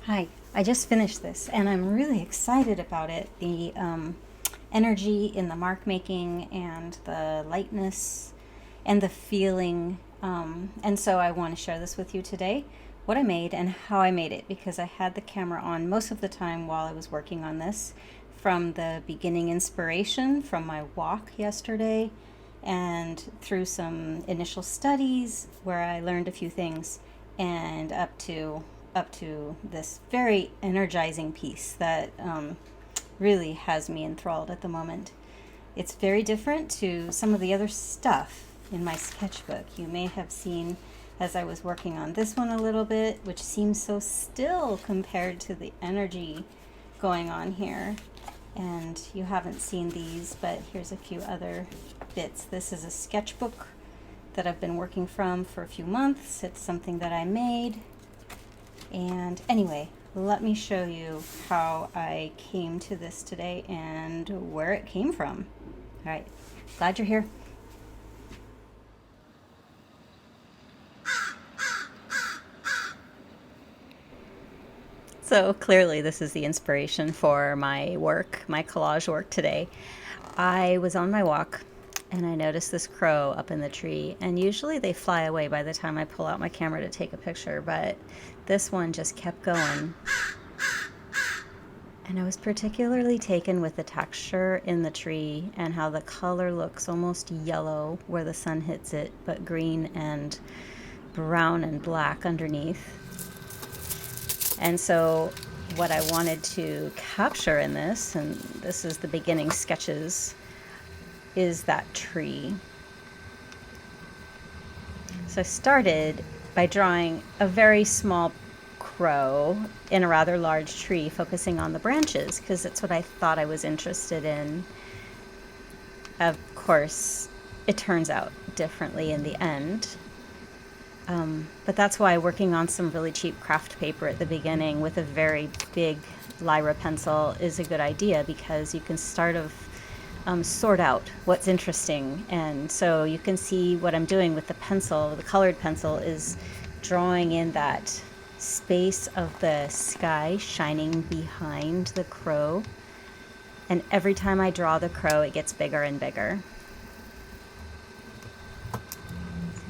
Hi, I just finished this and I'm really excited about it. The energy in the mark making and the lightness and the feeling. And so I want to share this with you today, what I made and how I made it, because I had the camera on most of the time while I was working on this, from the beginning inspiration from my walk yesterday and through some initial studies where I learned a few things, and up to this very energizing piece that really has me enthralled at the moment. It's very different to some of the other stuff in my sketchbook. You may have seen as I was working on this one a little bit, which seems so still compared to the energy going on here. And you haven't seen these, but here's a few other bits. This is a sketchbook that I've been working from for a few months. It's something that I made. And anyway, let me show you how I came to this today and where it came from. All right, glad you're here. So clearly this is the inspiration for my work, my collage work today. I was on my walk and I noticed this crow up in the tree, and usually they fly away by the time I pull out my camera to take a picture, but this one just kept going. And I was particularly taken with the texture in the tree and how the color looks almost yellow where the sun hits it, but green and brown and black underneath. And so what I wanted to capture in this, and this is the beginning sketches, is that tree. So I started by drawing a very small crow in a rather large tree, focusing on the branches, because that's what I thought I was interested in. Of course, it turns out differently in the end. But that's why working on some really cheap craft paper at the beginning with a very big Lyra pencil is a good idea, because you can sort out what's interesting. And so you can see what I'm doing with the pencil, the colored pencil, is drawing in that space of the sky shining behind the crow. And every time I draw the crow, it gets bigger and bigger.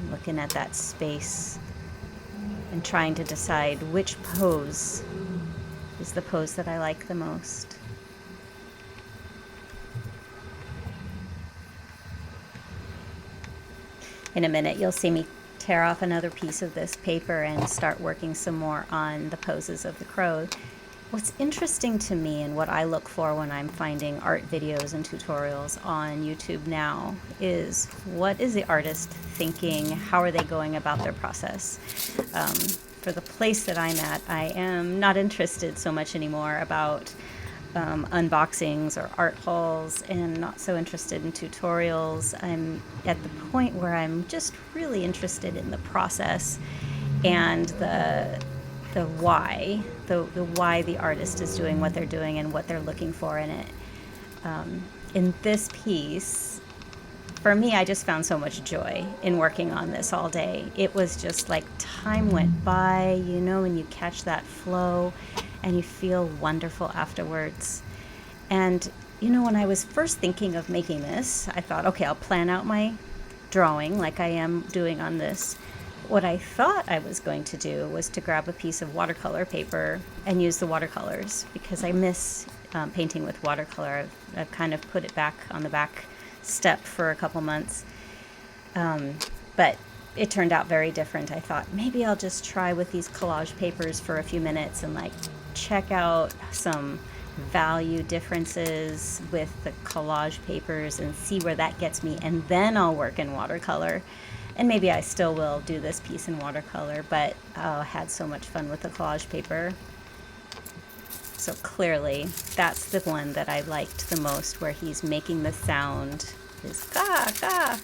Looking at that space and trying to decide which pose is the pose that I like the most. In a minute, you'll see me tear off another piece of this paper and start working some more on the poses of the crow. What's interesting to me and what I look for when I'm finding art videos and tutorials on YouTube now is, what is the artist thinking? How are they going about their process? For the place that I'm at, I am not interested so much anymore about unboxings or art hauls, and not so interested in tutorials. I'm at the point where I'm just really interested in the process and the why, the why the artist is doing what they're doing and what they're looking for in it. In this piece, for me, I just found so much joy in working on this all day. It was just like time went by, you know, when you catch that flow and you feel wonderful afterwards. And, you know, when I was first thinking of making this, I thought, okay, I'll plan out my drawing like I am doing on this. What I thought I was going to do was to grab a piece of watercolor paper and use the watercolors, because I miss painting with watercolor. I've kind of put it back on the back step for a couple months. But it turned out very different. I thought maybe I'll just try with these collage papers for a few minutes and like check out some value differences with the collage papers and see where that gets me, and then I'll work in watercolor. And maybe I still will do this piece in watercolor, but I had so much fun with the collage paper. So clearly, that's the one that I liked the most, where he's making the sound, his ka, ka.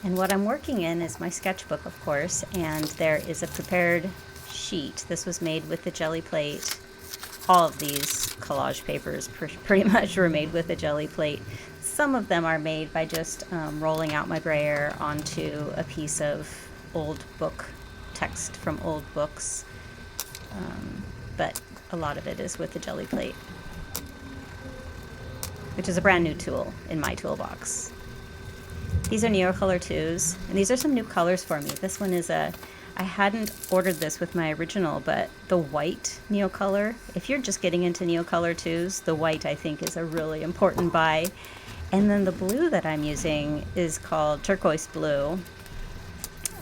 And what I'm working in is my sketchbook, of course, and there is a prepared sheet. This was made with the jelly plate. All of these collage papers pretty much were made with a jelly plate. some of them are made by just rolling out my brayer onto a piece of old book text from old books, but a lot of it is with the jelly plate, which is a brand new tool in my toolbox. These are Neocolor 2s, and these are some new colors for me. This one is I hadn't ordered this with my original, but the white Neocolor, if you're just getting into Neocolor 2s, the white I think is a really important buy. And then the blue that I'm using is called turquoise blue.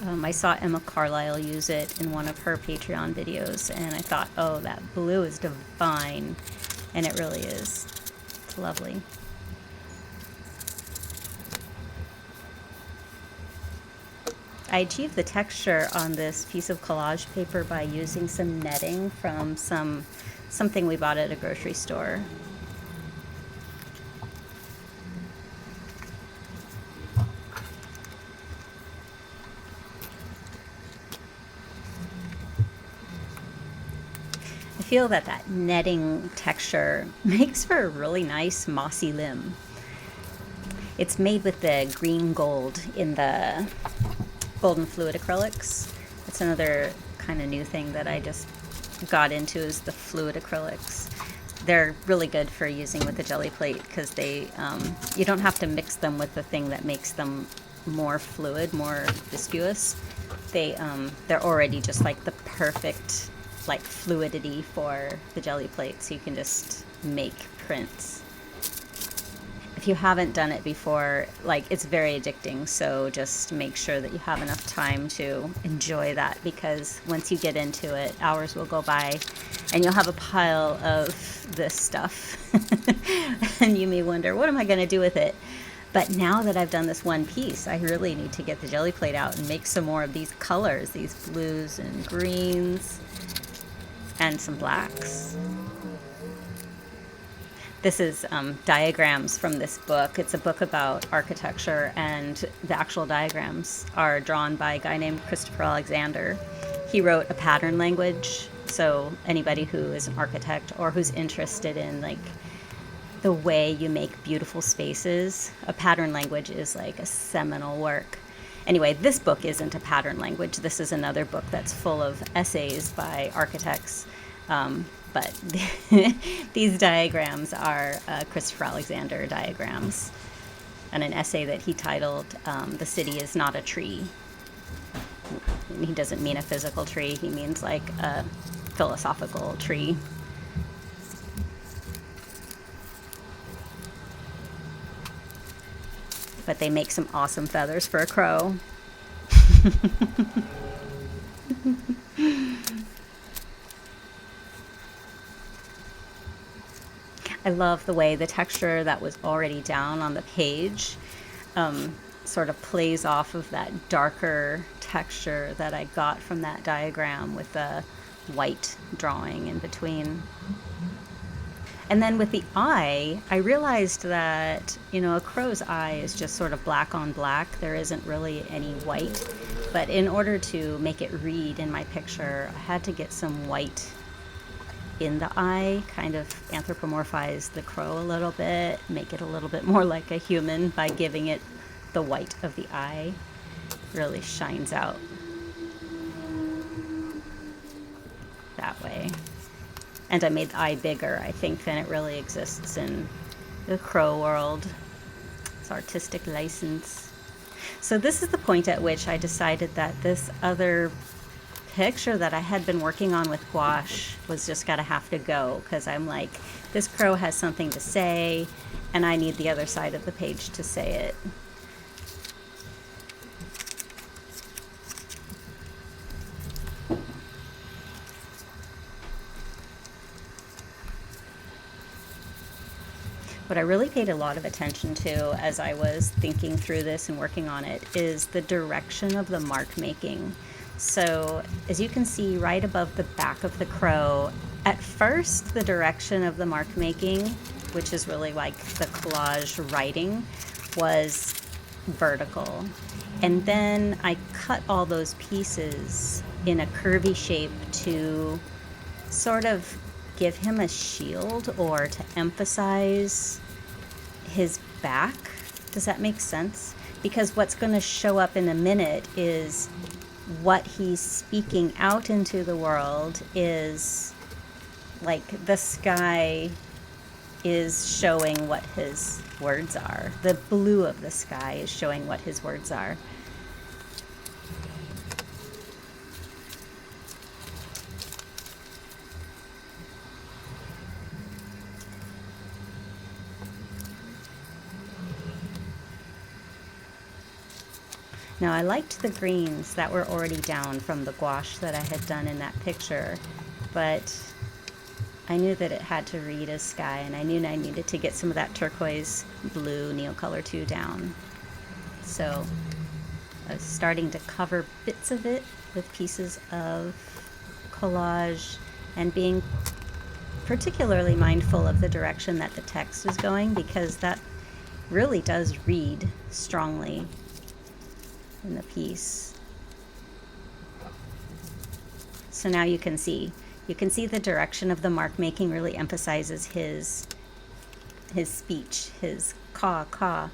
I saw Emma Carlisle use it in one of her Patreon videos, and I thought, oh, that blue is divine, and it really is. It's lovely. I achieved the texture on this piece of collage paper by using some netting from something we bought at a grocery store. I feel that netting texture makes for a really nice mossy limb. It's made with the green gold in the golden fluid acrylics. It's another kind of new thing that I just got into, is the fluid acrylics. They're really good for using with the jelly plate because they you don't have to mix them with the thing that makes them more fluid, more viscous. They're already just like the perfect like fluidity for the jelly plate, so you can just make prints. If you haven't done it before, like, it's very addicting, so just make sure that you have enough time to enjoy that, because once you get into it, hours will go by and you'll have a pile of this stuff and you may wonder, what am I going to do with it? But now that I've done this one piece, I really need to get the jelly plate out and make some more of these colors, these blues and greens and some blacks. This is diagrams from this book. It's a book about architecture, and the actual diagrams are drawn by a guy named Christopher Alexander. He wrote a pattern language, so anybody who is an architect or who's interested in like the way you make beautiful spaces, a pattern language is like a seminal work. Anyway, this book isn't a pattern language. This is another book that's full of essays by architects. But these diagrams are Christopher Alexander diagrams, and an essay that he titled "The City is Not a Tree." He doesn't mean a physical tree, he means like a philosophical tree. But they make some awesome feathers for a crow. I love the way the texture that was already down on the page sort of plays off of that darker texture that I got from that diagram with the white drawing in between. And then with the eye, I realized that, you know, a crow's eye is just sort of black on black. There isn't really any white. But in order to make it read in my picture, I had to get some white in the eye, kind of anthropomorphize the crow a little bit, make it a little bit more like a human by giving it the white of the eye. Really shines out that way. And I made the eye bigger, I think, than it really exists in the crow world. It's artistic license. So this is the point at which I decided that this other picture that I had been working on with gouache was just gotta have to go, because I'm like, this crow has something to say and I need the other side of the page to say it. What I really paid a lot of attention to as I was thinking through this and working on it is the direction of the mark making. So as you can see right above the back of the crow, at first the direction of the mark making, which is really like the collage writing, was vertical. And then I cut all those pieces in a curvy shape to sort of give him a shield, or to emphasize his back. Does that make sense? Because what's going to show up in a minute is what he's speaking out into the world is like the sky is showing what his words are. The blue of the sky is showing what his words are. Now I liked the greens that were already down from the gouache that I had done in that picture, but I knew that it had to read as sky, and I knew I needed to get some of that turquoise blue Neocolor 2 down. So I was starting to cover bits of it with pieces of collage and being particularly mindful of the direction that the text is going, because that really does read strongly in the piece. So now you can see the direction of the mark making really emphasizes his speech, his caw.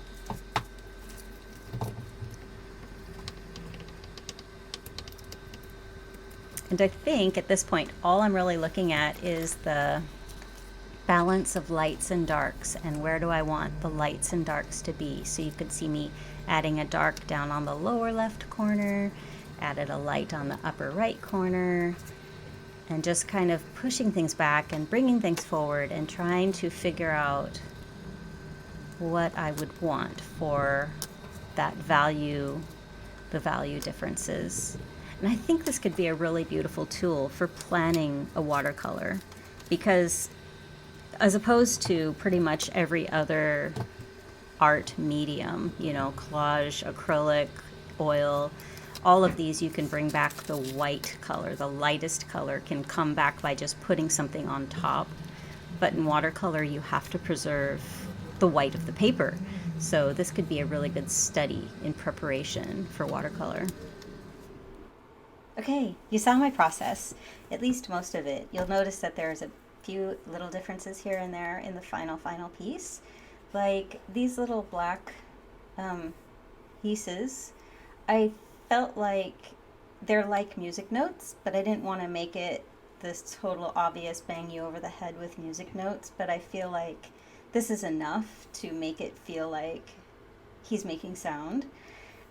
And I think at this point all I'm really looking at is the balance of lights and darks, and where do I want the lights and darks to be. So you could see me adding a dark down on the lower left corner, added a light on the upper right corner, and just kind of pushing things back and bringing things forward and trying to figure out what I would want for that value, the value differences. And I think this could be a really beautiful tool for planning a watercolor, because as opposed to pretty much every other art medium, you know, collage, acrylic, oil, all of these you can bring back the white color. The lightest color can come back by just putting something on top. But in watercolor, you have to preserve the white of the paper. So this could be a really good study in preparation for watercolor. Okay, you saw my process, at least most of it. You'll notice that there's a few little differences here and there in the final piece. Like these little black pieces, I felt like they're like music notes, but I didn't want to make it this total obvious bang you over the head with music notes, but I feel like this is enough to make it feel like he's making sound.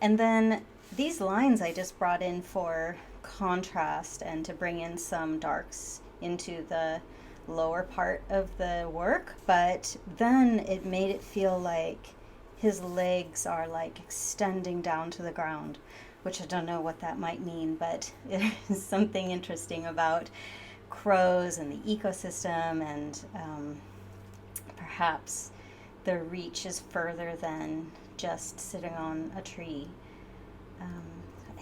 And then these lines I just brought in for contrast and to bring in some darks into the lower part of the work, but then it made it feel like his legs are like extending down to the ground, which I don't know what that might mean, but it is something interesting about crows and the ecosystem, and perhaps the reach is further than just sitting on a tree.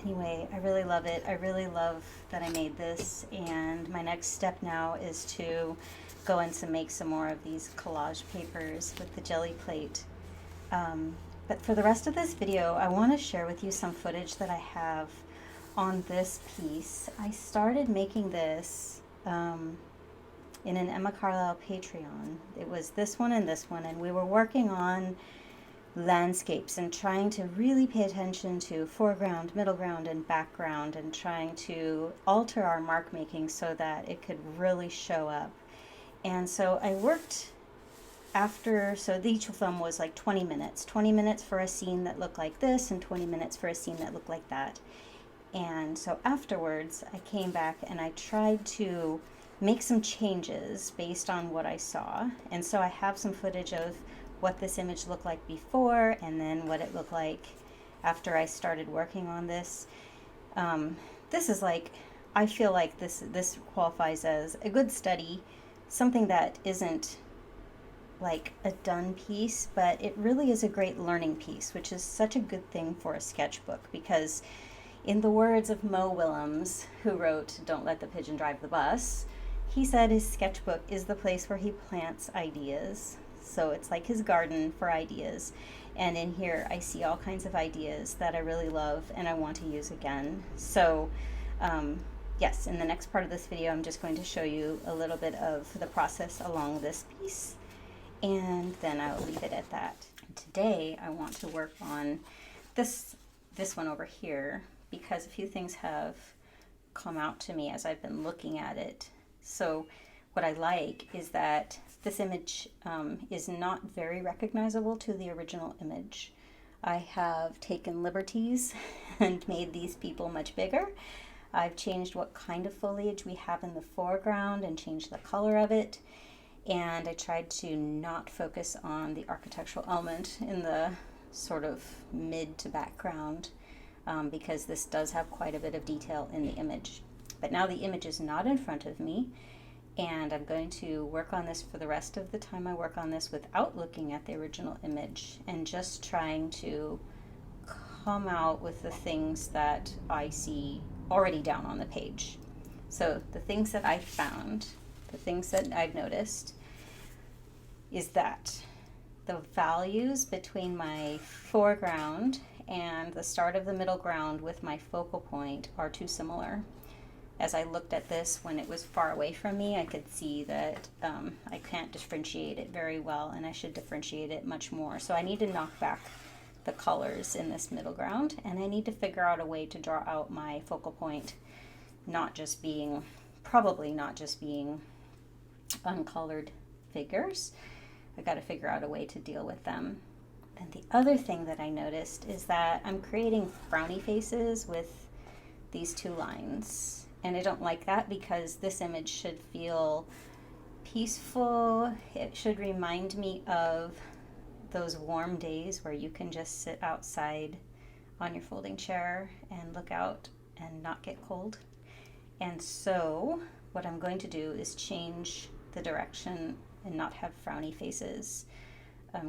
Anyway, I really love it. I really love that I made this, and my next step now is to go in to make some more of these collage papers with the jelly plate. But for the rest of this video, I want to share with you some footage that I have on this piece. I started making this in an Emma Carlisle Patreon. It was this one, and we were working on landscapes and trying to really pay attention to foreground, middle ground, and background, and trying to alter our mark making so that it could really show up. And so I worked so each of them was like 20 minutes for a scene that looked like this, and 20 minutes for a scene that looked like that. And so afterwards I came back and I tried to make some changes based on what I saw. And so I have some footage of what this image looked like before, and then what it looked like after I started working on this. This is like, I feel like this qualifies as a good study, something that isn't like a done piece, but it really is a great learning piece, which is such a good thing for a sketchbook, because in the words of Mo Willems, who wrote Don't Let the Pigeon Drive the Bus, he said his sketchbook is the place where he plants ideas. So it's like his garden for ideas. And in here I see all kinds of ideas that I really love and I want to use again. So yes, in the next part of this video I'm just going to show you a little bit of the process along this piece, and then I'll leave it at that. To today I want to work on this one over here, because a few things have come out to me as I've been looking at it. So what I like is that this image is not very recognizable to the original image. I have taken liberties and made these people much bigger. I've changed what kind of foliage we have in the foreground and changed the color of it. And I tried to not focus on the architectural element in the sort of mid to background, because this does have quite a bit of detail in the image. But now the image is not in front of me, and I'm going to work on this for the rest of the time I work on this without looking at the original image and just trying to come out with the things that I see already down on the page. So the things that I found, the things that I've noticed, is that the values between my foreground and the start of the middle ground with my focal point are too similar. As I looked at this when it was far away from me, I could see that I can't differentiate it very well, and I should differentiate it much more. So I need to knock back the colors in this middle ground, and I need to figure out a way to draw out my focal point, probably not just being uncolored figures. I got to figure out a way to deal with them. And the other thing that I noticed is that I'm creating frowny faces with these two lines. And I don't like that, because this image should feel peaceful. It should remind me of those warm days where you can just sit outside on your folding chair and look out and not get cold. And so what I'm going to do is change the direction and not have frowny faces. I've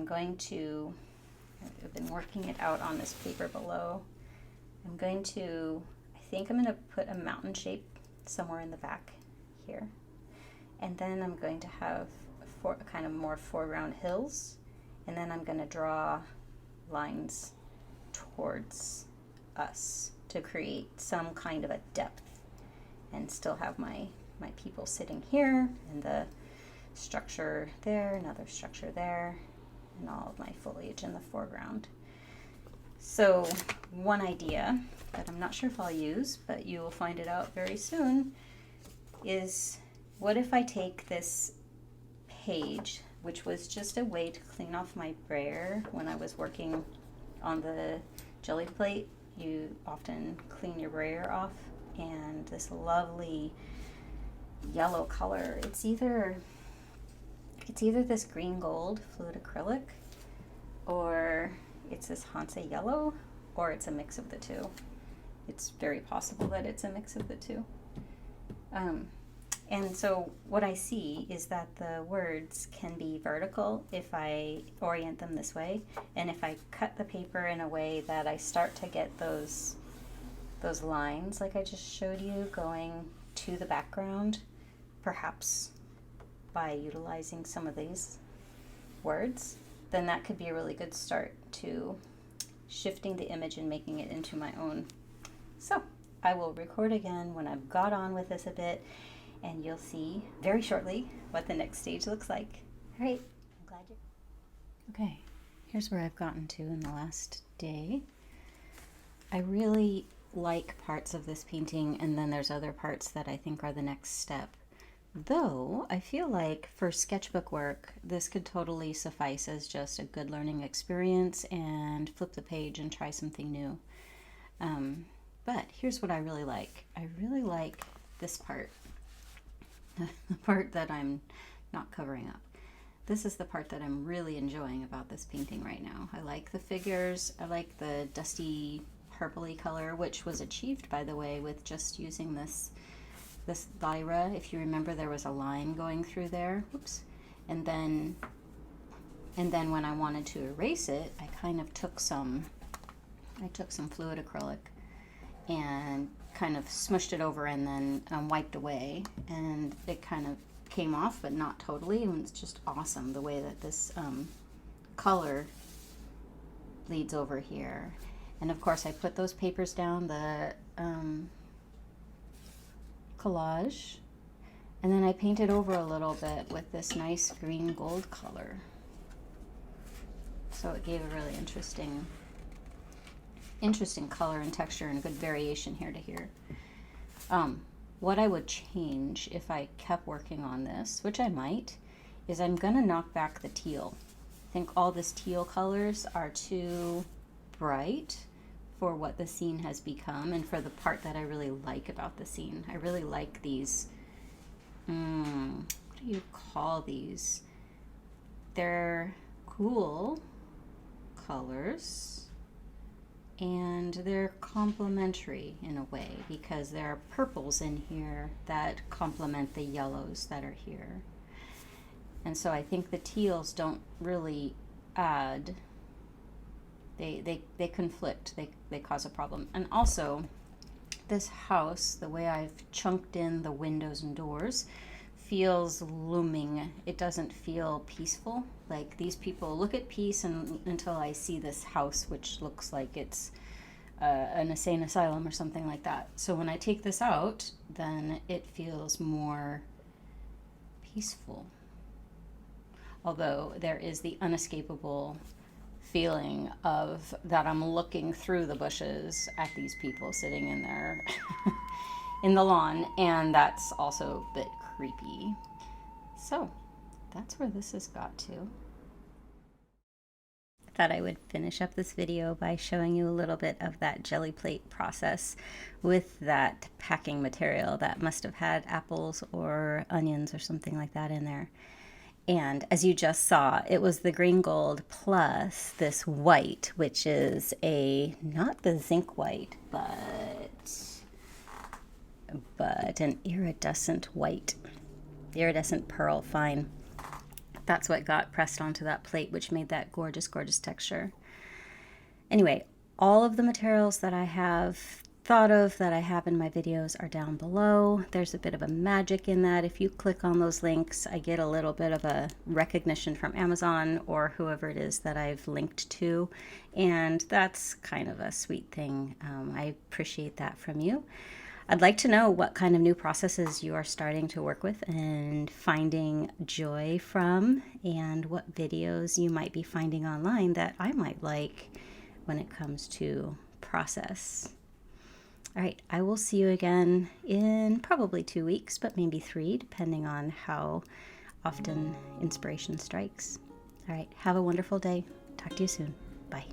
been working it out on this paper below. I think I'm going to put a mountain shape somewhere in the back here. And then I'm going to have kind of more foreground hills. And then I'm going to draw lines towards us to create some kind of a depth and still have my people sitting here and the structure there, another structure there, and all of my foliage in the foreground. So one idea that I'm not sure if I'll use, but you will find it out very soon, is what if I take this page, which was just a way to clean off my brayer when I was working on the jelly plate. You often clean your brayer off, and this lovely yellow color, it's either this green gold fluid acrylic, or it's this Hansa yellow, or it's a mix of the two. It's very possible that it's a mix of the two. And so what I see is that the words can be vertical if I orient them this way, and if I cut the paper in a way that I start to get those lines like I just showed you going to the background, perhaps by utilizing some of these words, then that could be a really good start to shifting the image and making it into my own. So I will record again when I've got on with this a bit, and you'll see very shortly what the next stage looks like. All right, I'm glad you're... Okay, here's where I've gotten to in the last day. I really like parts of this painting, and then there's other parts that I think are the next step. Though I feel like for sketchbook work, this could totally suffice as just a good learning experience and flip the page and try something new. But here's what I really like. I really like this part, the part that I'm not covering up. This is the part that I'm really enjoying about this painting right now. I like the figures. I like the dusty purpley color, which was achieved, by the way, with just using this lyra. If you remember, there was a line going through there. Oops. And then when I wanted to erase it, I kind of took some fluid acrylic and kind of smushed it over and then wiped away, and it kind of came off, but not totally. And it's just awesome the way that this color leads over here. And of course I put those papers down, the collage, and then I painted over a little bit with this nice green gold color. So it gave a really interesting color and texture and good variation here to here. What I would change if I kept working on this, which I might, is I'm gonna knock back the teal. I think all this teal colors are too bright for what the scene has become and for the part that I really like about the scene. I really like these, what do you call these? They're cool colors. And they're complementary in a way because there are purples in here that complement the yellows that are here. And so I think the teals don't really add, they conflict, they cause a problem. And also this house, the way I've chunked in the windows and doors, feels looming. It doesn't feel peaceful. Like these people look at peace until I see this house, which looks like it's an insane asylum or something like that. So when I take this out, then it feels more peaceful. Although there is the unescapable feeling of that I'm looking through the bushes at these people sitting in there in the lawn, and that's also a bit creepy. So that's where this has got to. I thought I would finish up this video by showing you a little bit of that jelly plate process with that packing material that must have had apples or onions or something like that in there. And as you just saw, it was the green gold plus this white, which is not the zinc white, but an iridescent white, iridescent pearl fine. That's what got pressed onto that plate, which made that gorgeous, gorgeous texture. Anyway, all of the materials that I have thought of that I have in my videos are down below. There's a bit of a magic in that. If you click on those links, I get a little bit of a recognition from Amazon or whoever it is that I've linked to, and that's kind of a sweet thing. I appreciate that from you. I'd like to know what kind of new processes you are starting to work with and finding joy from, and what videos you might be finding online that I might like when it comes to process. All right, I will see you again in probably 2 weeks, but maybe 3, depending on how often inspiration strikes. All right, have a wonderful day. Talk to you soon. Bye.